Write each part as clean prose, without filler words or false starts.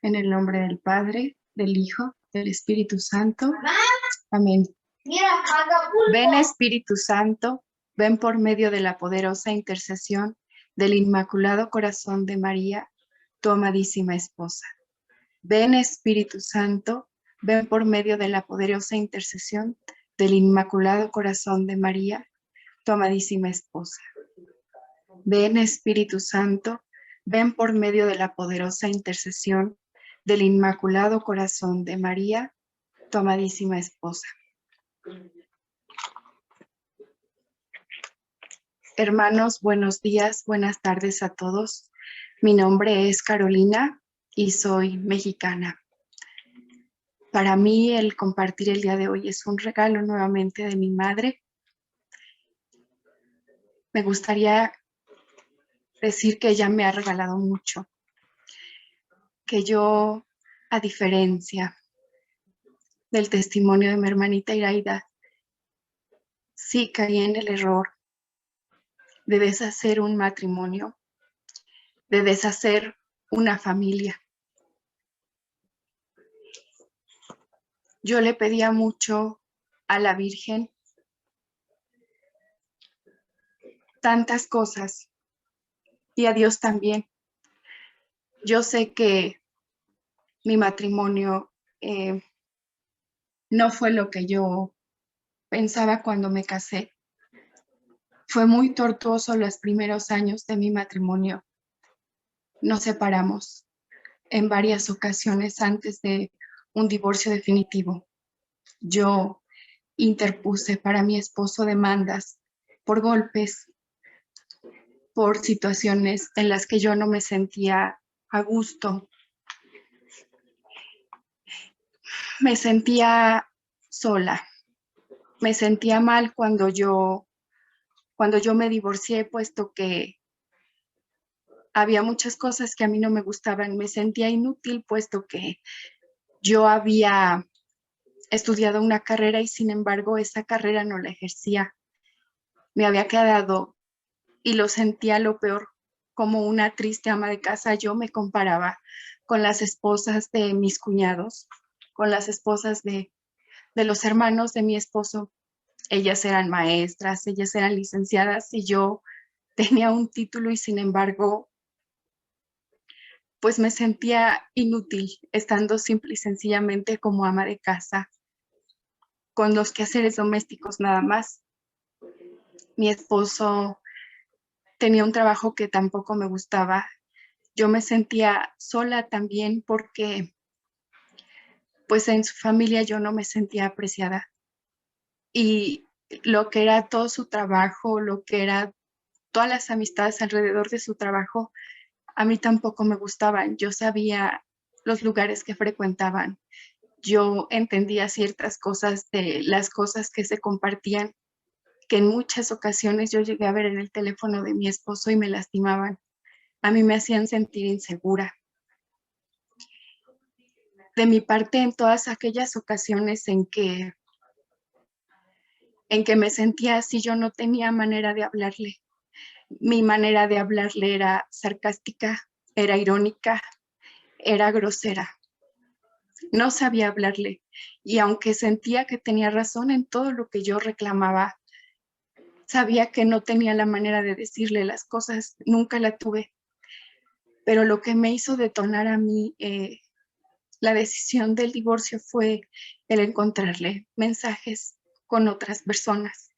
En el nombre del Padre, del Hijo, del Espíritu Santo. Amén. Ven, Espíritu Santo, ven por medio de la poderosa intercesión del Inmaculado Corazón de María, tu amadísima esposa. Ven, Espíritu Santo, ven por medio de la poderosa intercesión del Inmaculado Corazón de María, tu amadísima esposa. Ven, Espíritu Santo, ven por medio de la poderosa intercesión del Inmaculado Corazón de María, tu amadísima esposa. Hermanos, buenos días, buenas tardes a todos. Mi nombre es Carolina y soy mexicana. Para mí el compartir el día de hoy es un regalo nuevamente de mi madre. Me gustaría decir que ella me ha regalado mucho, que yo, a diferencia del testimonio de mi hermanita Iraida, sí caí en el error de deshacer un matrimonio, de deshacer una familia. Yo le pedía mucho a la Virgen tantas cosas y a Dios también. Yo sé que mi matrimonio no fue lo que yo pensaba cuando me casé. Fue muy tortuoso los primeros años de mi matrimonio. Nos separamos en varias ocasiones antes de un divorcio definitivo. Yo interpuse para mi esposo demandas por golpes, por situaciones en las que yo no me sentía a gusto. Me sentía sola. Me sentía mal cuando yo me divorcié, puesto que había muchas cosas que a mí no me gustaban. Me sentía inútil, puesto que yo había estudiado una carrera y sin embargo esa carrera no la ejercía. Me había quedado y lo sentía lo peor, como una triste ama de casa. Yo me comparaba con las esposas de mis cuñados, con las esposas de los hermanos de mi esposo. Ellas eran maestras, ellas eran licenciadas y yo tenía un título y sin embargo, pues me sentía inútil estando simple y sencillamente como ama de casa, con los quehaceres domésticos nada más. Mi esposo tenía un trabajo que tampoco me gustaba. Yo me sentía sola también porque pues en su familia yo no me sentía apreciada. Y lo que era todo su trabajo, lo que era todas las amistades alrededor de su trabajo, a mí tampoco me gustaban. Yo sabía los lugares que frecuentaban. Yo entendía ciertas cosas de las cosas que se compartían, que en muchas ocasiones yo llegué a ver en el teléfono de mi esposo y me lastimaban. A mí me hacían sentir insegura. De mi parte, en todas aquellas ocasiones en que me sentía así, yo no tenía manera de hablarle. Mi manera de hablarle era sarcástica, era irónica, era grosera. No sabía hablarle y aunque sentía que tenía razón en todo lo que yo reclamaba, sabía que no tenía la manera de decirle las cosas, nunca la tuve. Pero lo que me hizo detonar a mí la decisión del divorcio fue el encontrarle mensajes con otras personas.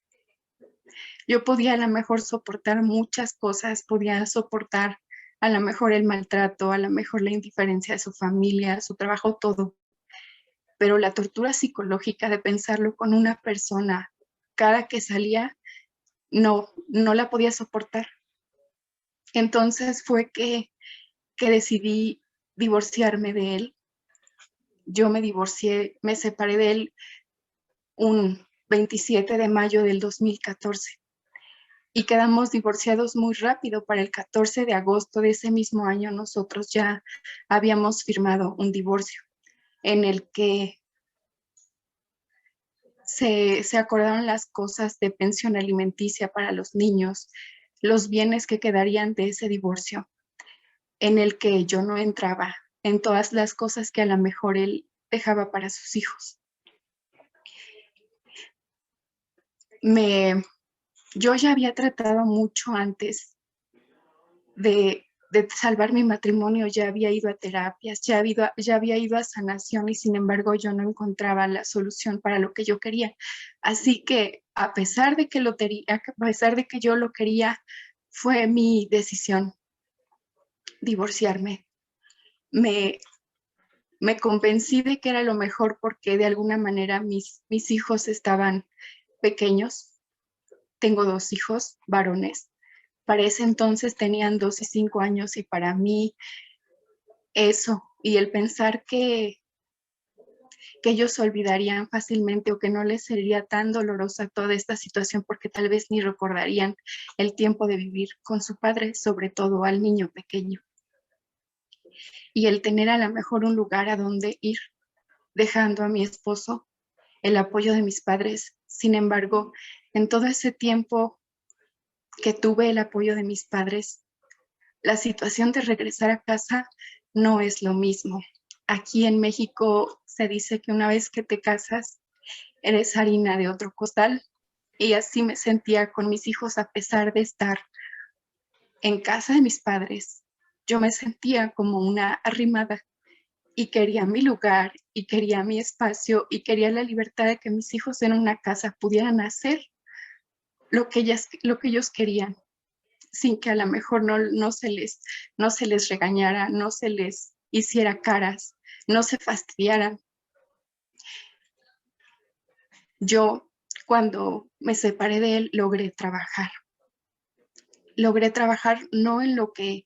Yo podía a lo mejor soportar muchas cosas, podía soportar a lo mejor el maltrato, a lo mejor la indiferencia de su familia, su trabajo, todo. Pero la tortura psicológica de pensarlo con una persona cada que salía, no la podía soportar. Entonces fue que decidí divorciarme de él. Yo me divorcié, me separé de él un 27 de mayo del 2014 y quedamos divorciados muy rápido. Para el 14 de agosto de ese mismo año nosotros ya habíamos firmado un divorcio en el que se acordaron las cosas de pensión alimenticia para los niños, los bienes que quedarían de ese divorcio, en el que yo no entraba en todas las cosas que a lo mejor él dejaba para sus hijos. Yo ya había tratado mucho antes de salvar mi matrimonio, ya había ido a terapias, ya había ido a sanación y sin embargo yo no encontraba la solución para lo que yo quería. Así que a pesar de que yo lo quería, fue mi decisión divorciarme. Me convencí de que era lo mejor porque de alguna manera mis hijos estaban pequeños. Tengo 2 hijos varones. Para ese entonces tenían 2 y 5 años y para mí eso y el pensar que ellos olvidarían fácilmente o que no les sería tan dolorosa toda esta situación porque tal vez ni recordarían el tiempo de vivir con su padre, sobre todo al niño pequeño. Y el tener a lo mejor un lugar a donde ir, dejando a mi esposo, el apoyo de mis padres. Sin embargo, en todo ese tiempo que tuve el apoyo de mis padres, la situación de regresar a casa no es lo mismo. Aquí en México se dice que una vez que te casas, eres harina de otro costal. Y así me sentía con mis hijos a pesar de estar en casa de mis padres. Yo me sentía como una arrimada y quería mi lugar y quería mi espacio y quería la libertad de que mis hijos en una casa pudieran hacer lo que ellos querían, sin que a lo mejor no se les regañara, no se les hiciera caras, no se fastidiaran. Yo, cuando me separé de él, logré trabajar no en lo que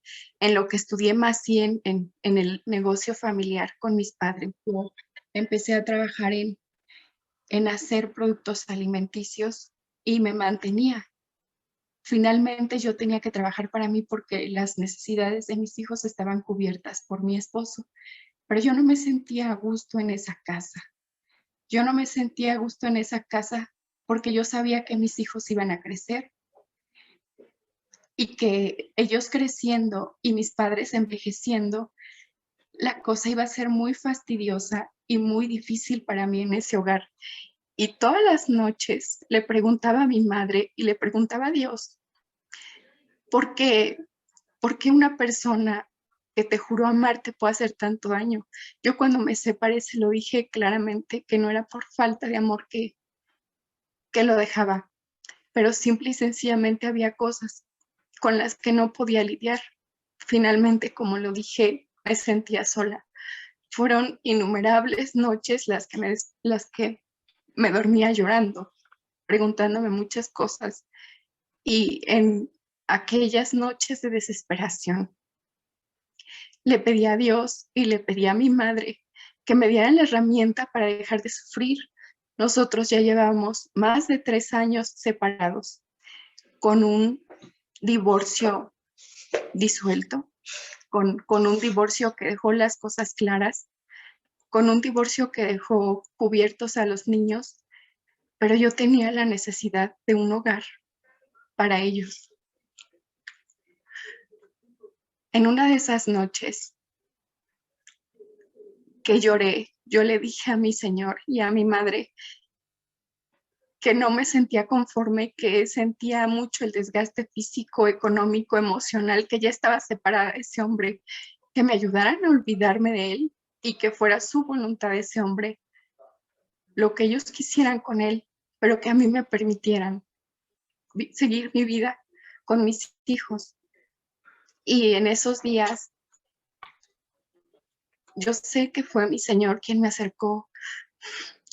estudié, más sí en el negocio familiar con mis padres. Yo empecé a trabajar en hacer productos alimenticios y me mantenía. Finalmente yo tenía que trabajar para mí porque las necesidades de mis hijos estaban cubiertas por mi esposo, pero yo no me sentía a gusto en esa casa. Yo no me sentía a gusto en esa casa porque yo sabía que mis hijos iban a crecer y que ellos creciendo y mis padres envejeciendo, la cosa iba a ser muy fastidiosa y muy difícil para mí en ese hogar. Y todas las noches le preguntaba a mi madre y le preguntaba a Dios, ¿por qué una persona que te juró amar te puede hacer tanto daño? Yo cuando me separé se lo dije claramente que no era por falta de amor que lo dejaba, pero simple y sencillamente había cosas con las que no podía lidiar. Finalmente, como lo dije, me sentía sola. Fueron innumerables noches las que me dormía llorando, preguntándome muchas cosas. Y en aquellas noches de desesperación, le pedí a Dios y le pedí a mi madre que me dieran la herramienta para dejar de sufrir. Nosotros ya llevamos más de 3 años separados, con un divorcio disuelto, con un divorcio que dejó las cosas claras, con un divorcio que dejó cubiertos a los niños, pero yo tenía la necesidad de un hogar para ellos. En una de esas noches que lloré, yo le dije a mi Señor y a mi madre que no me sentía conforme, que sentía mucho el desgaste físico, económico, emocional, que ya estaba separada de ese hombre, que me ayudaran a olvidarme de él y que fuera su voluntad de ese hombre, lo que ellos quisieran con él, pero que a mí me permitieran seguir mi vida con mis hijos. Y en esos días, yo sé que fue mi Señor quien me acercó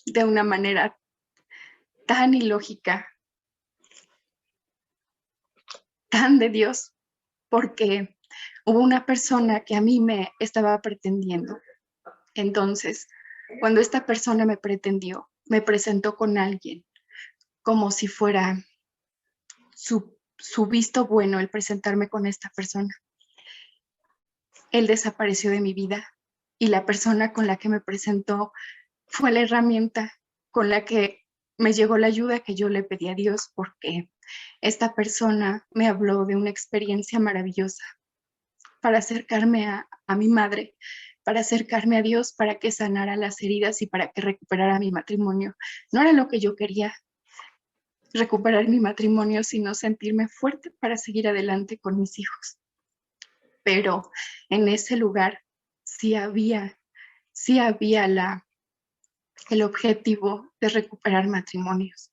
de una manera tan ilógica, tan de Dios, porque hubo una persona que a mí me estaba pretendiendo. Entonces, cuando esta persona me pretendió, me presentó con alguien, como si fuera su visto bueno el presentarme con esta persona. Él desapareció de mi vida y la persona con la que me presentó fue la herramienta con la que me llegó la ayuda que yo le pedí a Dios, porque esta persona me habló de una experiencia maravillosa para acercarme a mi madre, para acercarme a Dios, para que sanara las heridas y para que recuperara mi matrimonio. No era lo que yo quería, recuperar mi matrimonio, sino sentirme fuerte para seguir adelante con mis hijos. Pero en ese lugar sí había el objetivo de recuperar matrimonios.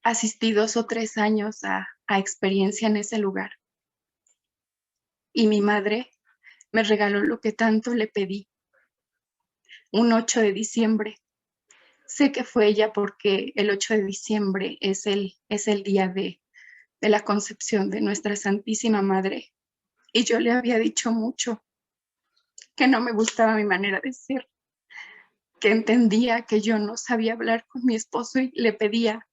Asistí 2 o 3 años a experiencia en ese lugar. Y mi madre me regaló lo que tanto le pedí. Un 8 de diciembre. Sé que fue ella porque el 8 de diciembre es el día de la concepción de nuestra Santísima Madre. Y yo le había dicho mucho que no me gustaba mi manera de ser, que entendía que yo no sabía hablar con mi esposo y le pedía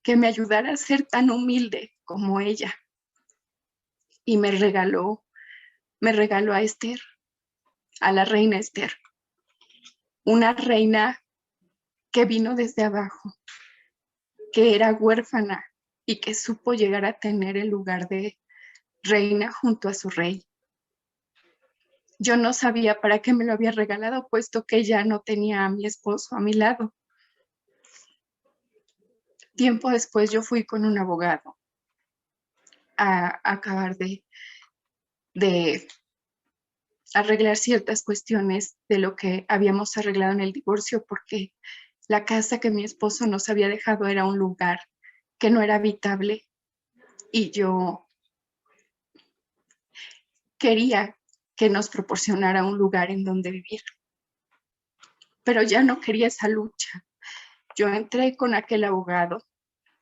que me ayudara a ser tan humilde como ella. Y me regaló a Esther, a la reina Esther, una reina que vino desde abajo, que era huérfana y que supo llegar a tener el lugar de reina junto a su rey. Yo no sabía para qué me lo había regalado, puesto que ya no tenía a mi esposo a mi lado. Tiempo después yo fui con un abogado a acabar de arreglar ciertas cuestiones de lo que habíamos arreglado en el divorcio, porque la casa que mi esposo nos había dejado era un lugar que no era habitable y yo quería que nos proporcionara un lugar en donde vivir. Pero ya no quería esa lucha. Yo entré con aquel abogado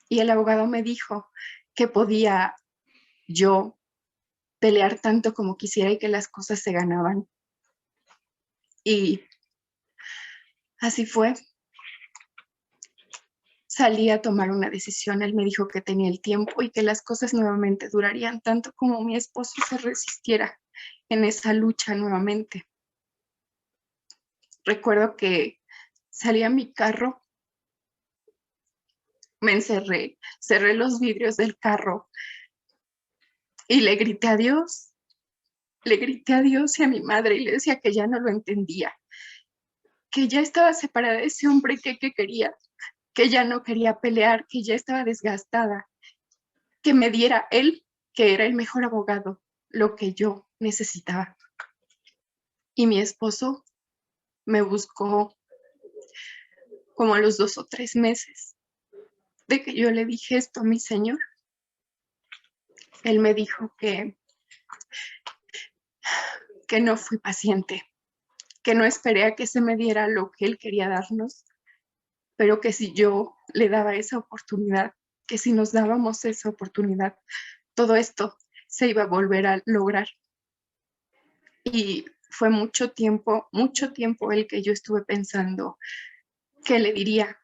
y el abogado me dijo que podía yo pelear tanto como quisiera y que las cosas se ganaban. Y así fue. Salí a tomar una decisión. Él me dijo que tenía el tiempo y que las cosas nuevamente durarían tanto como mi esposo se resistiera en esa lucha nuevamente. Recuerdo que salí a mi carro, me encerré, cerré los vidrios del carro y le grité a Dios. Le grité a Dios y a mi madre y le decía que ya no lo entendía, que ya estaba separada de ese hombre que quería, que ya no quería pelear, que ya estaba desgastada, que me diera él, que era el mejor abogado, lo que yo necesitaba. Y mi esposo me buscó como a los 2 o 3 meses de que yo le dije esto a mi señor. Él me dijo que no fui paciente, que no esperé a que se me diera lo que él quería darnos, pero que si yo le daba esa oportunidad, que si nos dábamos esa oportunidad, todo esto se iba a volver a lograr. Y fue mucho tiempo el que yo estuve pensando qué le diría,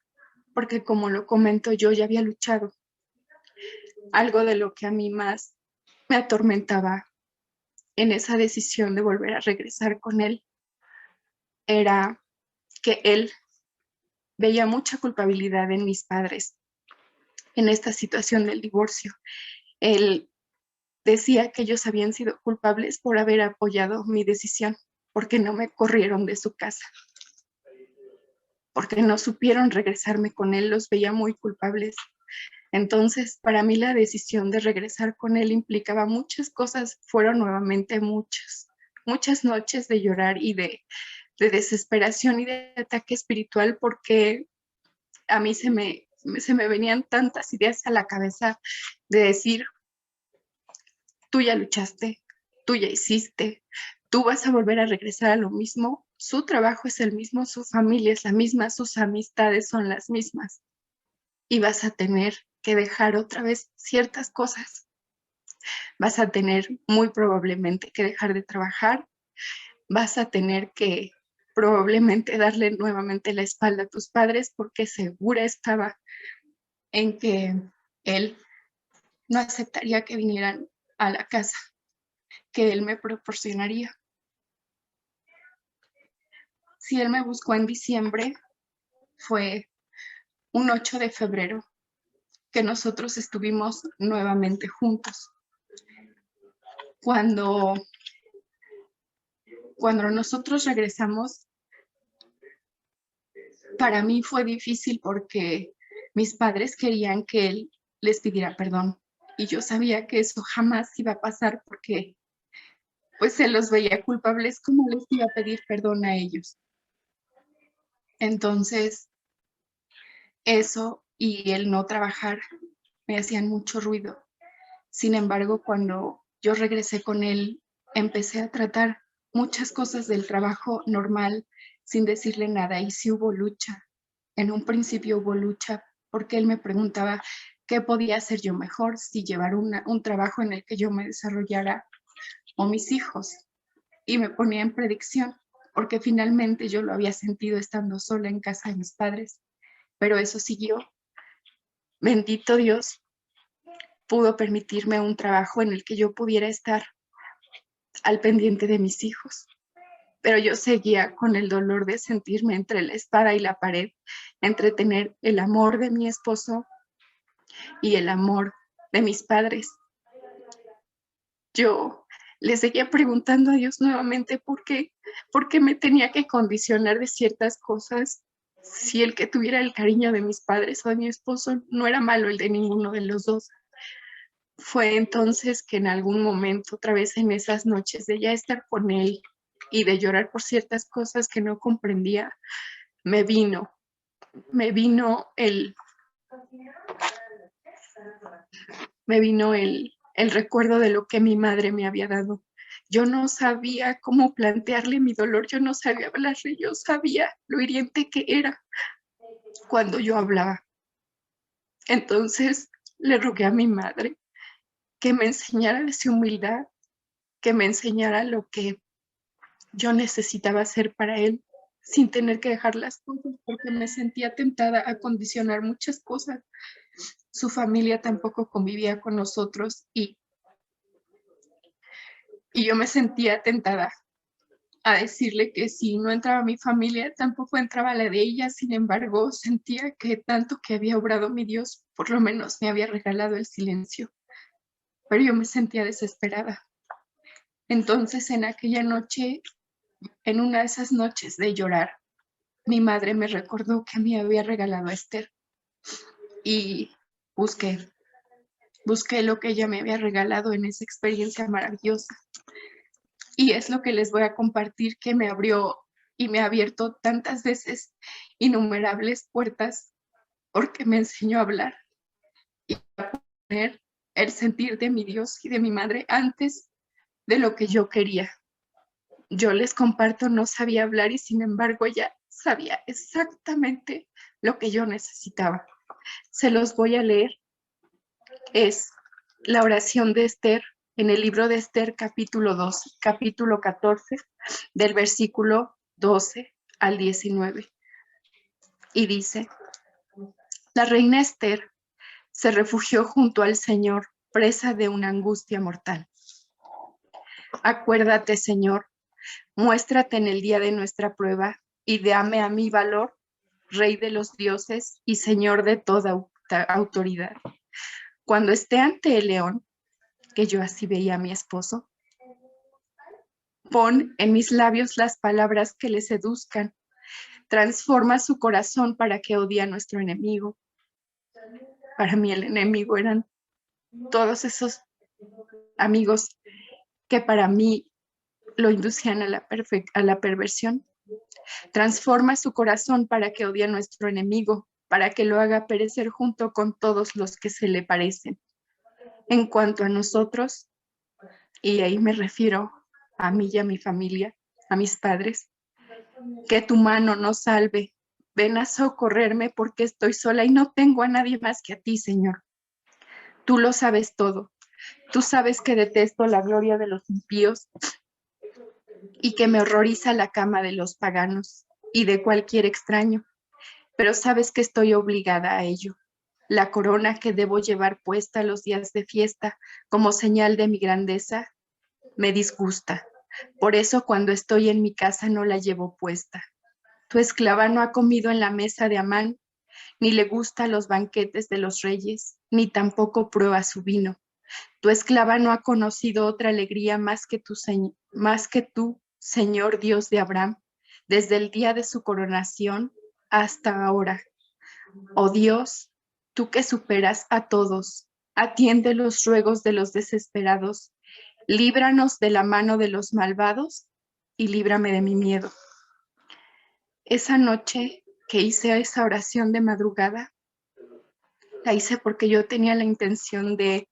porque como lo comento, yo ya había luchado. Algo de lo que a mí más me atormentaba en esa decisión de volver a regresar con él era que él veía mucha culpabilidad en mis padres en esta situación del divorcio. Él decía que ellos habían sido culpables por haber apoyado mi decisión, porque no me corrieron de su casa, porque no supieron regresarme con él, los veía muy culpables. Entonces, para mí la decisión de regresar con él implicaba muchas cosas, fueron nuevamente muchas noches de llorar y de desesperación y de ataque espiritual, porque a mí se me venían tantas ideas a la cabeza de decir, tú ya luchaste, tú ya hiciste, tú vas a volver a regresar a lo mismo, su trabajo es el mismo, su familia es la misma, sus amistades son las mismas y vas a tener que dejar otra vez ciertas cosas. Vas a tener muy probablemente que dejar de trabajar, vas a tener que probablemente darle nuevamente la espalda a tus padres, porque segura estaba en que él no aceptaría que vinieran a la casa que él me proporcionaría. Si él me buscó en diciembre, fue un 8 de febrero que nosotros estuvimos nuevamente juntos. Cuando Cuando nosotros regresamos, para mí fue difícil porque mis padres querían que él les pidiera perdón y yo sabía que eso jamás iba a pasar porque pues se los veía culpables, ¿cómo les iba a pedir perdón a ellos? Entonces, eso y el no trabajar me hacían mucho ruido. Sin embargo, cuando yo regresé con él, empecé a tratar muchas cosas del trabajo normal sin decirle nada y sí hubo lucha. En un principio hubo lucha porque él me preguntaba qué podía hacer yo mejor, si llevar un trabajo en el que yo me desarrollara o mis hijos. Y me ponía en predicción porque finalmente yo lo había sentido estando sola en casa de mis padres, pero eso siguió. Bendito Dios, pudo permitirme un trabajo en el que yo pudiera estar al pendiente de mis hijos. Pero yo seguía con el dolor de sentirme entre la espada y la pared, entre tener el amor de mi esposo y el amor de mis padres. Yo le seguía preguntando a Dios nuevamente por qué me tenía que condicionar de ciertas cosas si el que tuviera el cariño de mis padres o de mi esposo no era malo el de ninguno de los dos. Fue entonces que en algún momento, otra vez en esas noches de ya estar con él y de llorar por ciertas cosas que no comprendía, me vino el recuerdo de lo que mi madre me había dado. Yo no sabía cómo plantearle mi dolor, yo no sabía hablarle, yo sabía lo hiriente que era cuando yo hablaba. Entonces le rogué a mi madre que me enseñara de su humildad, que me enseñara lo que yo necesitaba hacer para él sin tener que dejar las cosas, porque me sentía tentada a condicionar muchas cosas. Su familia tampoco convivía con nosotros y yo me sentía tentada a decirle que si no entraba mi familia, tampoco entraba la de ella. Sin embargo, sentía que tanto que había obrado mi Dios, por lo menos me había regalado el silencio. Pero yo me sentía desesperada. Entonces, en aquella noche, en una de esas noches de llorar, mi madre me recordó que me había regalado a Esther y busqué lo que ella me había regalado en esa experiencia maravillosa. Y es lo que les voy a compartir, que me abrió y me ha abierto tantas veces innumerables puertas, porque me enseñó a hablar y a poner el sentir de mi Dios y de mi madre antes de lo que yo quería. Yo les comparto, no sabía hablar y sin embargo ella sabía exactamente lo que yo necesitaba. Se los voy a leer. Es la oración de Esther en el libro de Esther, capítulo 2, capítulo 14, del versículo 12 al 19. Y dice: la reina Esther se refugió junto al Señor, presa de una angustia mortal. Acuérdate, Señor, muéstrate en el día de nuestra prueba y dame a mí valor, Rey de los dioses y Señor de toda autoridad. Cuando esté ante el león, que yo así veía a mi esposo, pon en mis labios las palabras que le seduzcan. Transforma su corazón para que odie a nuestro enemigo. Para mí el enemigo eran todos esos amigos que para mí lo inducían a la perversión. Transforma su corazón para que odie a nuestro enemigo, para que lo haga perecer junto con todos los que se le parecen. En cuanto a nosotros, y ahí me refiero a mí y a mi familia, a mis padres, que tu mano nos salve. Ven a socorrerme porque estoy sola y no tengo a nadie más que a ti, Señor. Tú lo sabes todo. Tú sabes que detesto la gloria de los impíos y que me horroriza la cama de los paganos y de cualquier extraño, pero sabes que estoy obligada a ello. La corona que debo llevar puesta los días de fiesta como señal de mi grandeza me disgusta. Por eso cuando estoy en mi casa no la llevo puesta. Tu esclava no ha comido en la mesa de Amán, ni le gusta los banquetes de los reyes, ni tampoco prueba su vino. Tu esclava no ha conocido otra alegría más que tú, Señor Dios de Abraham, desde el día de su coronación hasta ahora. Oh Dios, tú que superas a todos, atiende los ruegos de los desesperados, líbranos de la mano de los malvados y líbrame de mi miedo. Esa noche que hice esa oración de madrugada, la hice porque yo tenía la intención de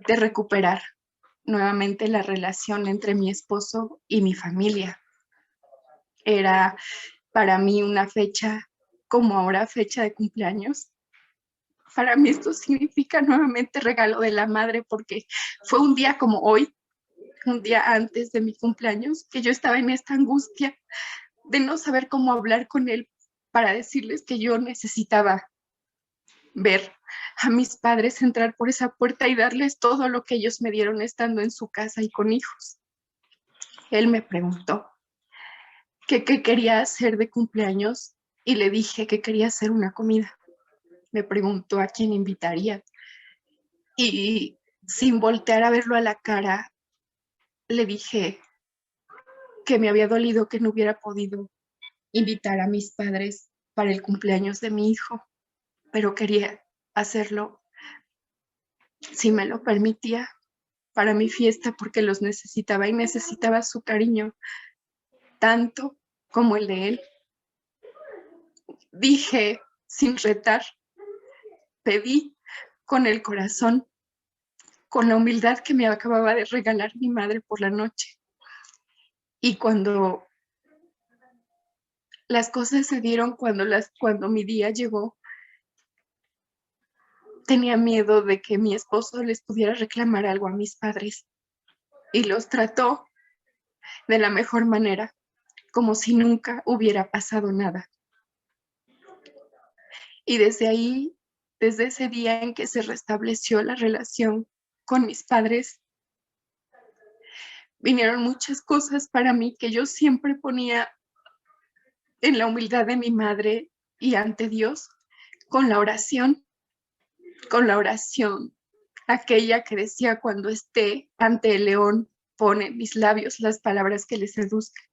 recuperar nuevamente la relación entre mi esposo y mi familia. Era para mí una fecha, como ahora fecha de cumpleaños. Para mí esto significa nuevamente regalo de la madre, porque fue un día como hoy, un día antes de mi cumpleaños, que yo estaba en esta angustia de no saber cómo hablar con él para decirles que yo necesitaba ver a mis padres entrar por esa puerta y darles todo lo que ellos me dieron estando en su casa y con hijos. Él me preguntó que qué quería hacer de cumpleaños y le dije que quería hacer una comida. Me preguntó a quién invitaría y sin voltear a verlo a la cara, le dije que me había dolido que no hubiera podido invitar a mis padres para el cumpleaños de mi hijo, pero quería hacerlo, si me lo permitía, para mi fiesta porque los necesitaba y necesitaba su cariño tanto como el de él. Dije sin retar, pedí con el corazón, con la humildad que me acababa de regalar mi madre por la noche. Y cuando las cosas se dieron, cuando mi día llegó, tenía miedo de que mi esposo les pudiera reclamar algo a mis padres y los trató de la mejor manera, como si nunca hubiera pasado nada. Y desde ahí, desde ese día en que se restableció la relación con mis padres, vinieron muchas cosas para mí que yo siempre ponía en la humildad de mi madre y ante Dios, con la oración, aquella que decía cuando esté ante el león, pone en mis labios las palabras que le seduzcan.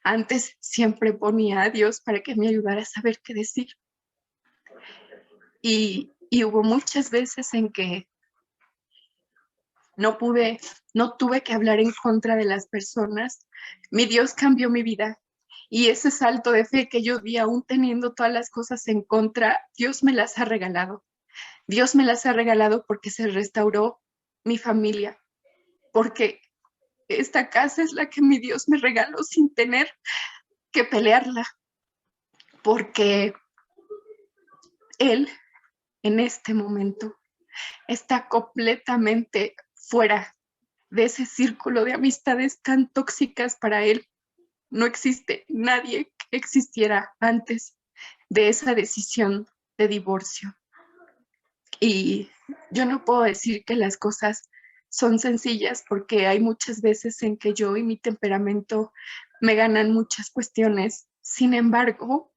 Antes siempre ponía a Dios para que me ayudara a saber qué decir. Y hubo muchas veces en que no tuve que hablar en contra de las personas. Mi Dios cambió mi vida. Y ese salto de fe que yo di, aún teniendo todas las cosas en contra, Dios me las ha regalado. Dios me las ha regalado porque se restauró mi familia, porque esta casa es la que mi Dios me regaló sin tener que pelearla, porque Él en este momento está completamente fuera de ese círculo de amistades tan tóxicas para Él. No existe nadie que existiera antes de esa decisión de divorcio. Y yo no puedo decir que las cosas son sencillas porque hay muchas veces en que yo y mi temperamento me ganan muchas cuestiones. Sin embargo,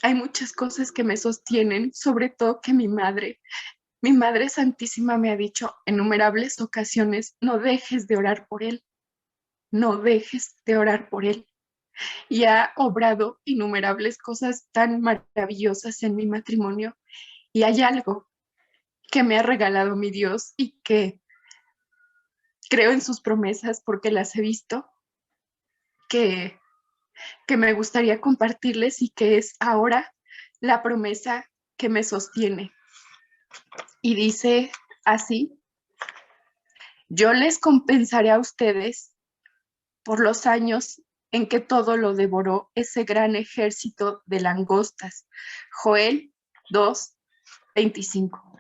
hay muchas cosas que me sostienen, sobre todo que mi Madre Santísima me ha dicho en innumerables ocasiones, no dejes de orar por él, no dejes de orar por él. Y ha obrado innumerables cosas tan maravillosas en mi matrimonio. Y hay algo que me ha regalado mi Dios y que creo en sus promesas porque las he visto, que, que me gustaría compartirles y que es ahora la promesa que me sostiene. Y dice así: yo les compensaré a ustedes por los años en que todo lo devoró ese gran ejército de langostas. Joel 2:25.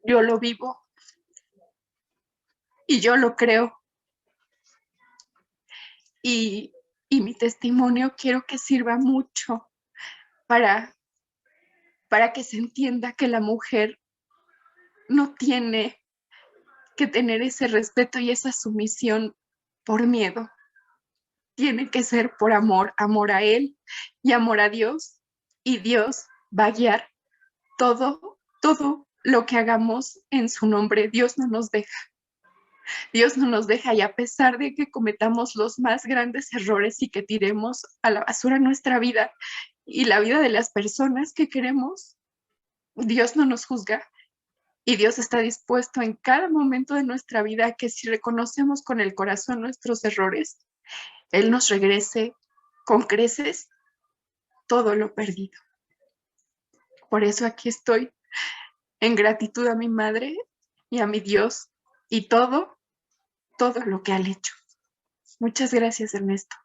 Yo lo vivo y yo lo creo. Y, y mi testimonio quiero que sirva mucho para, para que se entienda que la mujer no tiene que tener ese respeto y esa sumisión por miedo. Tiene que ser por amor, amor a Él y amor a Dios. Y Dios va a guiar todo lo que hagamos en su nombre. Dios no nos deja. Dios no nos deja y a pesar de que cometamos los más grandes errores y que tiremos a la basura nuestra vida y la vida de las personas que queremos, Dios no nos juzga y Dios está dispuesto en cada momento de nuestra vida que si reconocemos con el corazón nuestros errores, Él nos regrese con creces todo lo perdido. Por eso aquí estoy, en gratitud a mi madre y a mi Dios y todo lo que han hecho. Muchas gracias, Ernesto.